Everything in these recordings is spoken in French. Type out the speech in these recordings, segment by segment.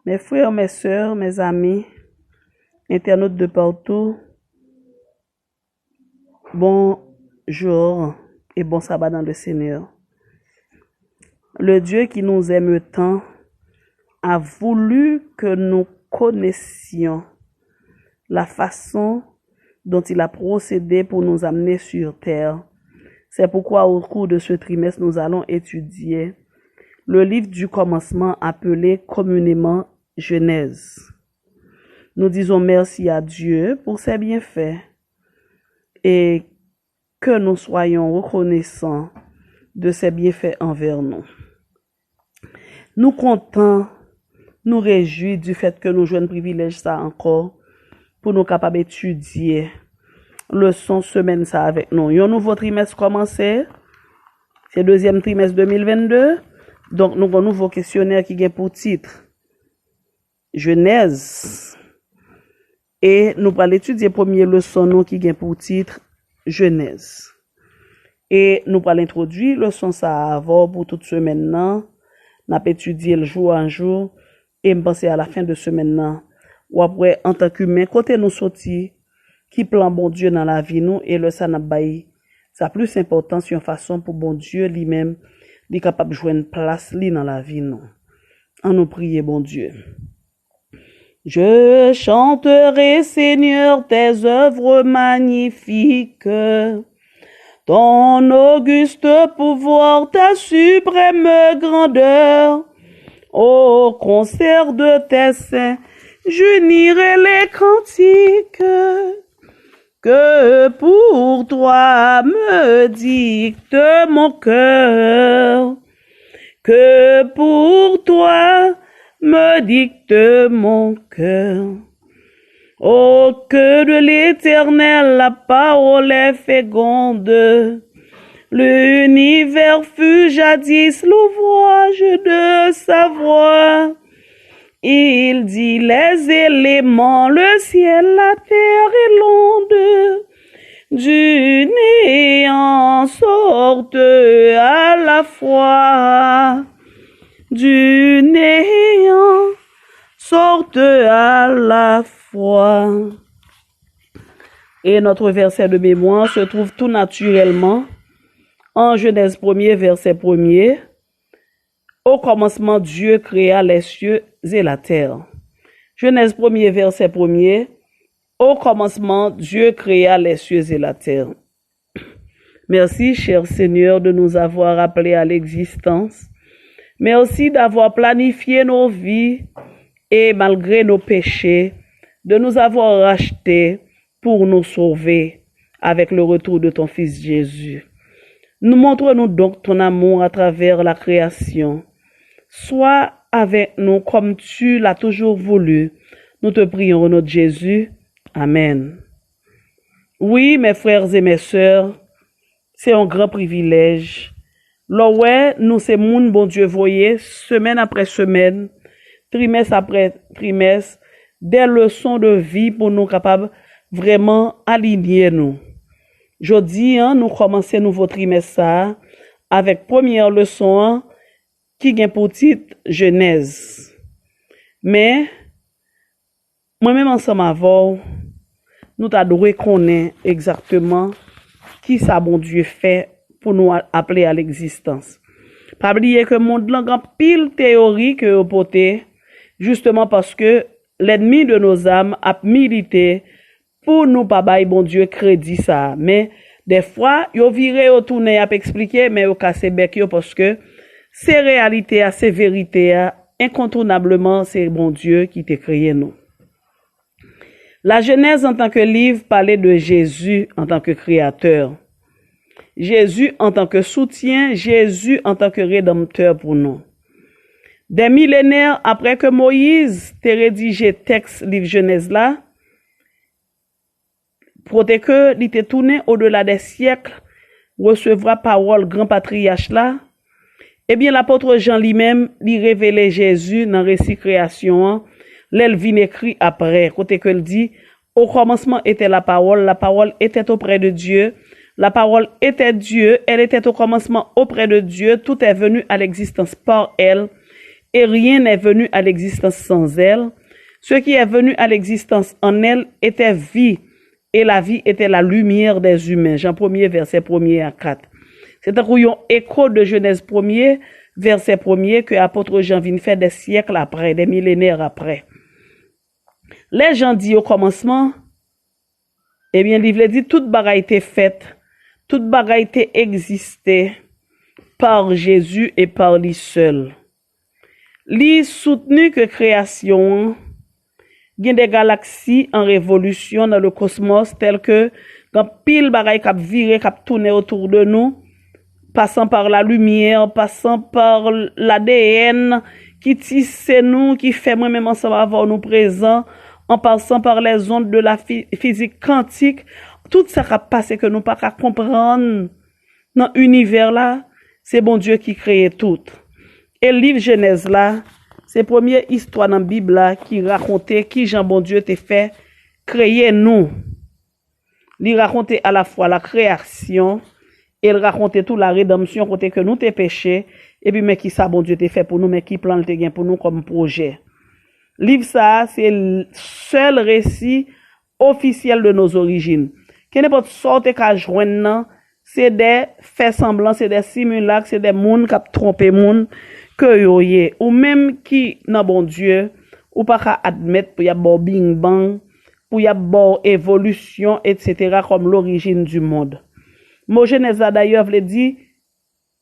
Mes frères, mes sœurs, mes amis, internautes de partout, bonjour et bon sabbat dans le Seigneur. Le Dieu qui nous aime tant a voulu que nous connaissions la façon dont il a procédé pour nous amener sur terre. C'est pourquoi au cours de ce trimestre, nous allons étudier le livre du commencement appelé communément Genèse. Nous disons merci à Dieu pour ses bienfaits et que nous soyons reconnaissants de ses bienfaits envers nous. Nous comptons, nous réjouis du fait que nous jouons un privilège ça encore pour nous capables d'étudier leçon semaine ça avec nous. Un nouveau trimestre commencé, c'est deuxième trimestre 2022. Donc nous avons un nouveau questionnaire qui a pour titre Genèse. Et nous allons étudier première leçon qui a pour titre Genèse. Et nous allons introduire leçon ça avant pour toute semaine là. Nous allons étudier le jour en jour et me penser à la fin de semaine là. Ou après en tant qu'humain côté nous sorti qui plan bon Dieu dans la vie nous et le ça n'a bail ça plus important sur une façon pour bon Dieu lui-même est capable de jouer une place li dans la vie nous. En nous prier bon Dieu. Je chanterai Seigneur tes œuvres magnifiques, ton auguste pouvoir, ta suprême grandeur. Au concert de tes saints, j'unirai les cantiques que pour toi me dicte mon cœur, que pour toi me dicte mon cœur. Oh, que de l'Éternel la parole est féconde. L'univers fut jadis l'ouvrage de sa voix. Il dit les éléments, le ciel, la terre et l'onde. Du néant sortent à la fois. Du néant sortent à la fois. Et notre verset de mémoire se trouve tout naturellement en Genèse 1er, verset 1er. Au commencement, Dieu créa les cieux et la terre. Genèse 1er, verset 1er. Au commencement, Dieu créa les cieux et la terre. Merci, cher Seigneur, de nous avoir appelés à l'existence. Merci d'avoir planifié nos vies et malgré nos péchés, de nous avoir rachetés pour nous sauver avec le retour de ton Fils Jésus. Nous montre-nous donc ton amour à travers la création. Sois avec nous comme tu l'as toujours voulu. Nous te prions au nom de Jésus. Amen. Oui, mes frères et mes sœurs, c'est un grand privilège. Là ouais, nous c'est moun bon Dieu voyez, semaine après semaine, trimestre après trimestre, des leçons de vie pour nous capables vraiment aligner nous. Jodi, nous commençons nouveau trimestre ça, avec première leçon qui gagne pour titre Genèse. Mais moi-même ensemble avant, nous t'adouer connaître exactement qui ça bon Dieu fait pour nous appeler à l'existence. Pas oublier que monde là grand pile théorie que au poté justement parce que l'ennemi de nos âmes a milité pour nous pas bailler bon Dieu crédit ça, mais des fois yo viré au tourner a expliquer mais au casser bec yo parce que c'est réalité c'est vérité incontournablement c'est bon Dieu qui t'a créé nous. La Genèse en tant que livre parlait de Jésus en tant que créateur. Jésus en tant que soutien, Jésus en tant que rédempteur pour nous. Des millénaires après que Moïse t'a rédigé texte livre Genèse là, pour que il t'est tourné au-delà des siècles, recevra parole grand patriarche là, eh bien l'apôtre Jean lui-même lui révélait Jésus dans récit création, l'elle vient écrit après, côté que il dit au commencement était la parole était auprès de Dieu. La parole était Dieu, elle était au commencement auprès de Dieu, tout est venu à l'existence par elle, et rien n'est venu à l'existence sans elle. Ce qui est venu à l'existence en elle était vie, et la vie était la lumière des humains. Jean 1er, verset 1er à 4. C'est un écho de Genèse 1er, verset 1er, que l'apôtre Jean vient faire des siècles après, des millénaires après. Les gens disent au commencement, eh bien, il dit, toute bagaille était faite, toute bagaille était existée par Jésus et par lui seul. Lui soutenu que création, il y a des galaxies en révolution dans le cosmos, telles que, quand pile bagaille cap viré, cap tourné autour de nous, passant par la lumière, passant par l'ADN, qui tisse nous, qui fait moi-même ensemble avoir nous présents, en passant par les ondes de la physique quantique, tout ça qui a passé que nous pas qu'à comprendre dans l'univers là, c'est bon Dieu qui crée tout. Et le livre Genèse là, c'est la première histoire dans la Bible là, qui racontait qui Jean bon Dieu t'a fait créer nous. Il racontait à la fois la création, et il racontait toute la rédemption côté que nous t'es péché, et puis mais qui ça bon Dieu t'a fait pour nous, mais qui plan le gain pour nous comme projet. Livre ça, c'est le seul récit officiel de nos origines. Qui n'est pas sorte qu'à joindre, c'est des faits semblants, c'est des simulacres, c'est des moun qui trompé moun que yoye ou même qui nan bon Dieu ou pas qu'à admettre pour y a bon bing bang, pour y a bon évolution etc. comme l'origine du monde. Mot Genèse d'ailleurs veut dire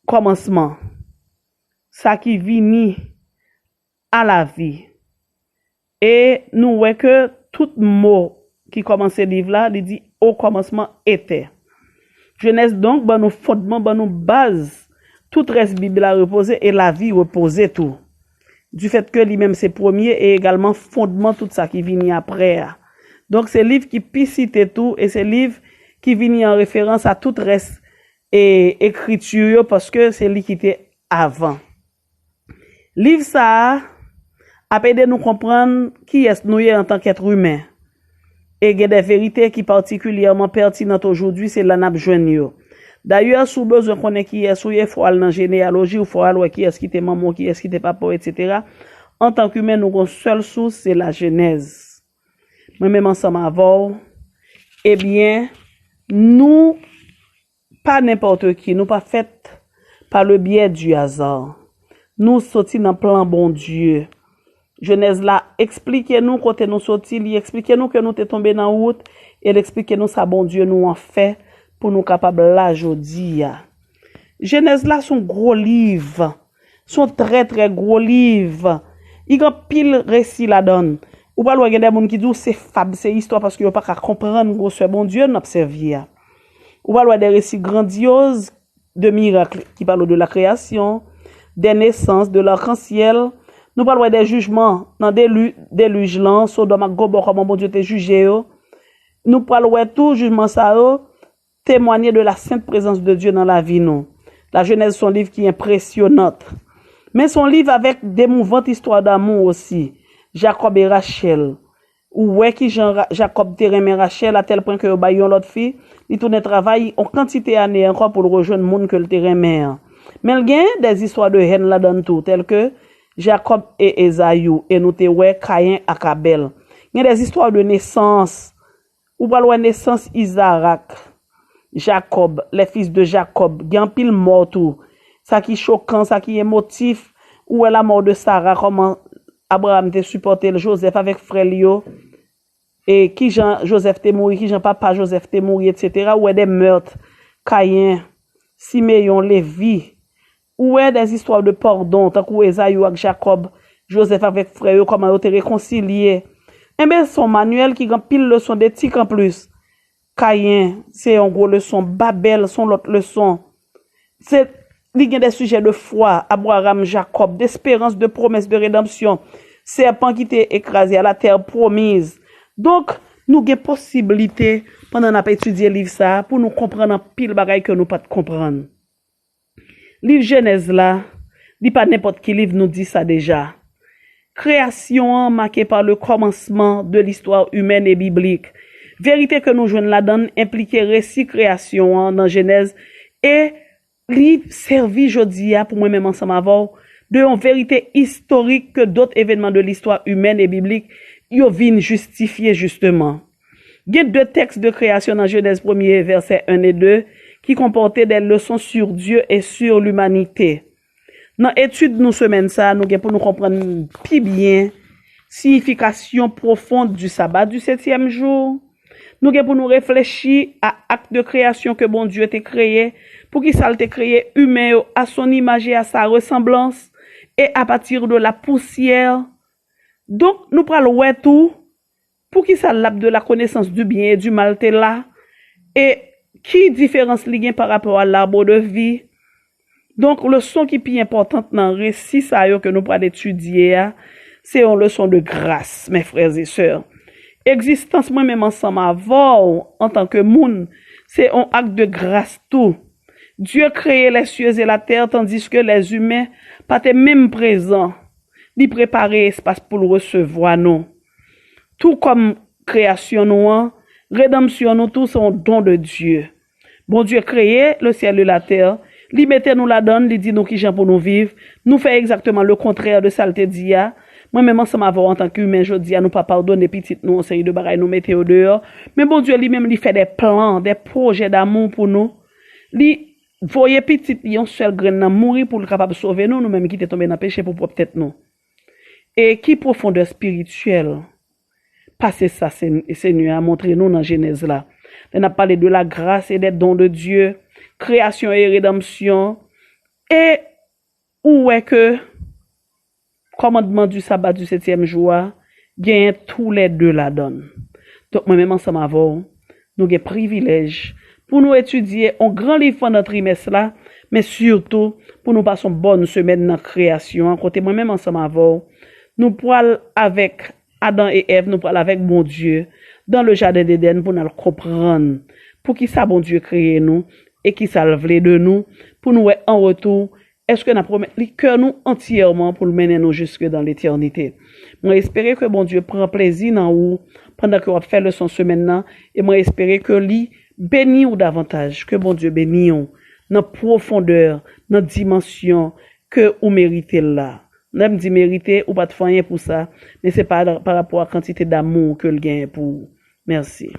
commencement. Ça qui vini à la vie. Et nous voyons que tout mot qui commence ce livre là, il dit au commencement était. Genèse donc, ben nous fondements, ben nous base, tout reste Bible a reposé et la vie reposait tout. Du fait que lui-même c'est premier et également fondement tout ça qui vient après. Donc c'est livre qui peut citer tout et c'est livre qui vient en référence à tout reste et écriture parce que c'est lui qui était avant. Livre ça a aidé nous comprendre qui est nous en tant qu'être humain. Et il y a des vérités qui particulièrement pertinentes aujourd'hui, c'est la nappe joignée. D'ailleurs, sous besoin qu'on ait qui est sous il faut aller dans généalogie ou faut aller qui est qui était maman, qui est qui était papa, etc. En tant qu'humain, nous avons une seule source, c'est la Genèse. Moi-même ensemble avant, eh bien, nous, pas n'importe qui, nous pas fait par le biais du hasard. Nous sortis dans le plan bon Dieu. Genèse là, expliquez-nous côté nous sorti, expliquez-nous que nous t'es tombé dans route et expliquez-nous ça bon Dieu nous en fait pour nous capable là aujourd'hui. Genèse là son gros livre, son très très gros livre. Il y a pile récit là-dedans. Ou pas loin des gens qui disent c'est fable, c'est histoire parce que yo pas qu'à comprendre gros ce bon Dieu n'observer. Ou pas loin des récits grandioses de miracles qui parlent de la création, des naissances, de l'arc-en-ciel. Nous parlons des jugements dans des déluge là, Sodome et Gomorrhe, comment bon Dieu t'a jugé. Nous parlons tout jugement ça, témoigner de la sainte présence de Dieu dans la vie nous. La Genèse son livre qui est impressionnante. Mais son livre avec d'émouvantes histoires d'amour aussi. Jacob et Rachel. Ou ouais qui Jacob t'aimait Rachel à tel point que baillon l'autre fille, il tourne travail en quantité d'années encore pour le rejoindre monde que le t'aimait. Mais il y a des histoires de haine là-dedans tout, telles que Jacob et Esaïou, et nous te ouais Caïn et Abel. Il y a des histoires de naissance, ou pas loin naissance Isaac, Jacob, les fils de Jacob, il y a un pile mort tout. Ça qui est choquant, ça qui est émotif, ou est la mort de Sarah, comment Abraham te supporté Joseph avec frère Lio, et qui Jean Joseph te mouru, qui Jean papa Joseph te mouru, etc. Ou est des meurtres, Caïn, Siméon, Lévi, ou est des histoires de pardon, tant que Esaïou avec Jacob, Joseph avec frère, comment ils te réconcilié. Eh bien, son manuel qui grand pile leçon d'éthique en plus. Caïn, c'est en gros leçon, Babel, son l'autre leçon. C'est, il y a des sujets de foi, Abraham, Jacob, d'espérance, de promesse, de rédemption. Serpent qui t'est écrasé à la terre promise. Donc, nous avons possibilité, pendant qu'on a étudié le livre ça, pour nous comprendre un pile bagaille que nous pas comprendre. Livre Genèse là, dit pas n'importe qui livre nous dit ça déjà. Création marquée par le commencement de l'histoire humaine et biblique. Vérité que nous joignons là-dedans implique récit création dans Genèse et livre servi jodi pour moi-même ensemble avant de une vérité historique que d'autres événements de l'histoire humaine et biblique yo viennent justifier justement. Il y a deux textes de création dans Genèse 1er, versets 1 et 2, qui comportaient des leçons sur Dieu et sur l'humanité. Dans l'étude nous semaine ça, nous pour nous comprendre plus bien signification profonde du sabbat du 7e jour. Nous pour nous réfléchir à l'acte de création que bon Dieu t'a créé, pour qu'il s'alte créé humain à son image et à sa ressemblance, et à partir de la poussière. Donc, nous prenons ouais tout, pour qu'il s'alte de la connaissance du bien et du mal t'es là, et qui différence ligne par rapport à l'arbre de vie. Donc, le son qui est plus important dans le récit ça que nous prenons étudier, c'est une leçon de grâce, mes frères et sœurs. Existence moi-même ensemble avant, en tant que monde, c'est un acte de grâce tout. Dieu créé les cieux et la terre, tandis que les humains, pas même présents, ni préparer espace pour le recevoir, non. Tout comme création, nous, rédemption, nous, tous sont don de Dieu. Bon Dieu créé le ciel et la terre, li mettait nous la donne, li dit nous qui j'en pour nous vivre, nous fait exactement le contraire de ça le dit. Moi-même, ensemble avant, en tant qu'humain, je dis à nous pas pardonner petit nous, en série de bagailles, nous mettez au dehors. Mais bon Dieu, lui-même, il fait des plans, des projets d'amour pour nous. Lui, voyez petit, il y a un seul grain mourir pour le capable de sauver nous, nous-mêmes qui tombés dans le péché pour peut-être nous. Et qui profondeur spirituelle, passez ça, Seigneur, à montrer nous dans Genèse là. On a parlé de la grâce et des dons de Dieu, création et rédemption. Et où est que commandement du sabbat du 7e jour, gagne tous les deux la donne. Donc, moi-même, ensemble avant, nous avons privilège pour nous étudier un grand livre pendant notre trimestre là, mais surtout, pour nous passer une bonne semaine dans la création. Côté moi-même, ensemble avant, nous pourrons avec Adam et Ève, nous pourrons avec mon Dieu, dans le jardin d'Éden, pour nous comprendre, pour qui ça, bon Dieu, créé nous, et qui ça le de nous, pour nous, en retour, est-ce que nous promet le cœur nous entièrement pour le mener nous jusque dans l'éternité. Moi espérer que bon Dieu prend plaisir dans vous pendant que vous fait le son semaine là et moi espérer que lui bénit ou davantage que bon Dieu bénit ou dans profondeur, dans dimension que vous méritez là. Même dit mériter ou pas de faire rien pour ça, mais c'est pas par rapport à la quantité d'amour que le gain pour. Merci.